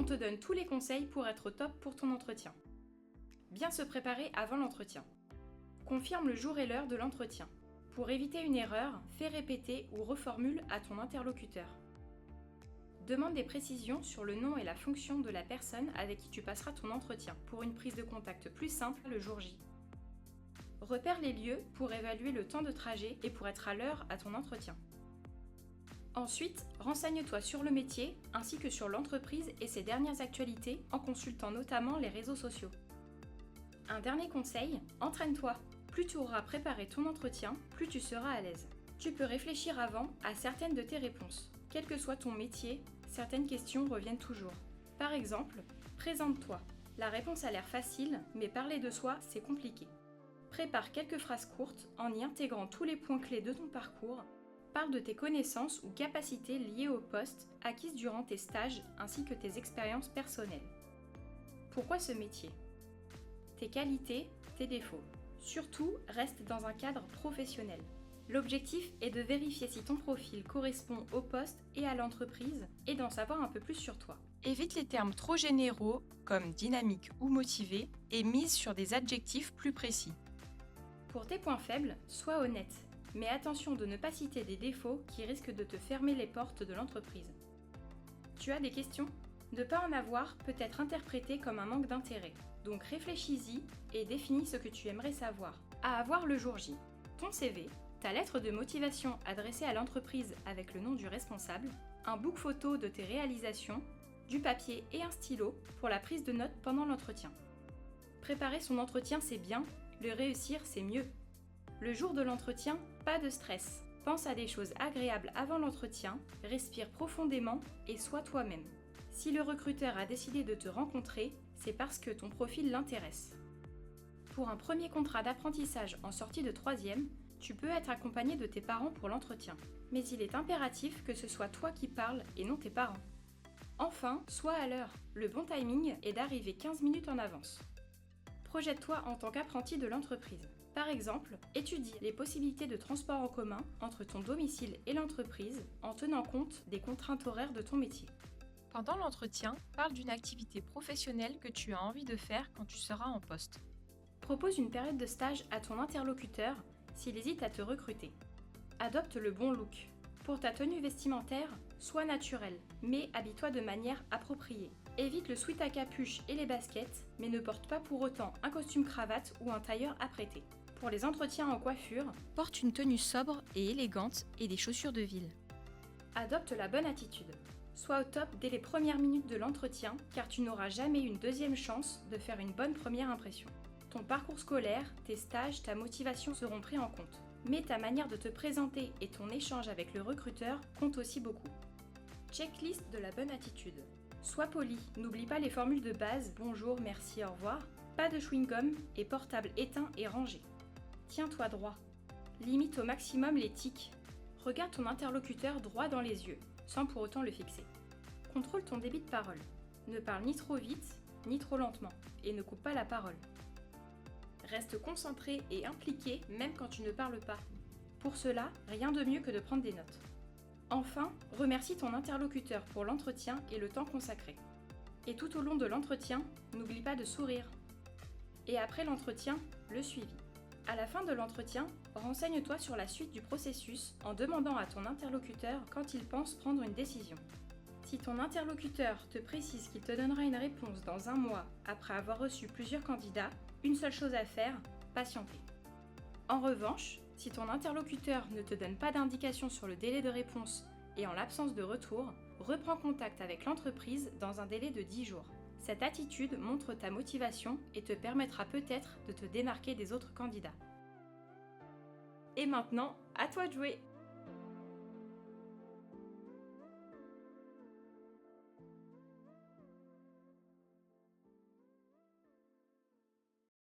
on te donne tous les conseils pour être au top pour ton entretien. Bien se préparer avant l'entretien. Confirme le jour et l'heure de l'entretien. Pour éviter une erreur, fais répéter ou reformule à ton interlocuteur. Demande des précisions sur le nom et la fonction de la personne avec qui tu passeras ton entretien pour une prise de contact plus simple le jour J. Repère les lieux pour évaluer le temps de trajet et pour être à l'heure à ton entretien. Ensuite, renseigne-toi sur le métier ainsi que sur l'entreprise et ses dernières actualités en consultant notamment les réseaux sociaux. Un dernier conseil, entraîne-toi. Plus tu auras préparé ton entretien, plus tu seras à l'aise. Tu peux réfléchir avant à certaines de tes réponses. Quel que soit ton métier, certaines questions reviennent toujours. Par exemple, présente-toi. La réponse a l'air facile, mais parler de soi, c'est compliqué. Prépare quelques phrases courtes en y intégrant tous les points clés de ton parcours. Parle de tes connaissances ou capacités liées au poste acquises durant tes stages ainsi que tes expériences personnelles. Pourquoi ce métier ? Tes qualités, tes défauts. Surtout, reste dans un cadre professionnel. L'objectif est de vérifier si ton profil correspond au poste et à l'entreprise et d'en savoir un peu plus sur toi. Évite les termes trop généraux comme dynamique ou motivé et mise sur des adjectifs plus précis. Pour tes points faibles, sois honnête, mais attention de ne pas citer des défauts qui risquent de te fermer les portes de l'entreprise. Tu as des questions ? Ne pas en avoir peut être interprété comme un manque d'intérêt, donc réfléchis-y et définis ce que tu aimerais savoir. À avoir le jour J, ton CV, ta lettre de motivation adressée à l'entreprise avec le nom du responsable, un book photo de tes réalisations, du papier et un stylo pour la prise de notes pendant l'entretien. Préparer son entretien c'est bien, le réussir c'est mieux. Le jour de l'entretien, pas de stress. Pense à des choses agréables avant l'entretien, respire profondément et sois toi-même. Si le recruteur a décidé de te rencontrer, c'est parce que ton profil l'intéresse. Pour un premier contrat d'apprentissage en sortie de 3e, tu peux être accompagné de tes parents pour l'entretien. Mais il est impératif que ce soit toi qui parles et non tes parents. Enfin, sois à l'heure. Le bon timing est d'arriver 15 minutes en avance. Projette-toi en tant qu'apprenti de l'entreprise. Par exemple, étudie les possibilités de transport en commun entre ton domicile et l'entreprise en tenant compte des contraintes horaires de ton métier. Pendant l'entretien, parle d'une activité professionnelle que tu as envie de faire quand tu seras en poste. Propose une période de stage à ton interlocuteur s'il hésite à te recruter. Adopte le bon look. Pour ta tenue vestimentaire, sois naturel, mais habille-toi de manière appropriée. Évite le sweat à capuche et les baskets, mais ne porte pas pour autant un costume cravate ou un tailleur apprêté. Pour les entretiens en coiffure, Porte une tenue sobre et élégante et des chaussures de ville. adopte la bonne attitude. Sois au top dès les premières minutes de l'entretien, car tu n'auras jamais une deuxième chance de faire une bonne première impression. Ton parcours scolaire, tes stages, ta motivation seront pris en compte. Mais ta manière de te présenter et ton échange avec le recruteur comptent aussi beaucoup. Checklist de la bonne attitude. Sois poli, n'oublie pas les formules de base bonjour, merci, au revoir, pas de chewing-gum et portable éteint et rangé. Tiens-toi droit. Limite au maximum les tics. Regarde ton interlocuteur droit dans les yeux, sans pour autant le fixer. Contrôle ton débit de parole. Ne parle ni trop vite, ni trop lentement, et ne coupe pas la parole. Reste concentré et impliqué même quand tu ne parles pas. Pour cela, rien de mieux que de prendre des notes. Enfin, remercie ton interlocuteur pour l'entretien et le temps consacré. Et tout au long de l'entretien, n'oublie pas de sourire. Et après l'entretien, le suivi. À la fin de l'entretien, renseigne-toi sur la suite du processus en demandant à ton interlocuteur quand il pense prendre une décision. Si ton interlocuteur te précise qu'il te donnera une réponse dans 1 mois après avoir reçu plusieurs candidats, une seule chose à faire, patienter. En revanche, si ton interlocuteur ne te donne pas d'indication sur le délai de réponse et en l'absence de retour, reprends contact avec l'entreprise dans un délai de 10 jours. Cette attitude montre ta motivation et te permettra peut-être de te démarquer des autres candidats. Et maintenant, à toi de jouer!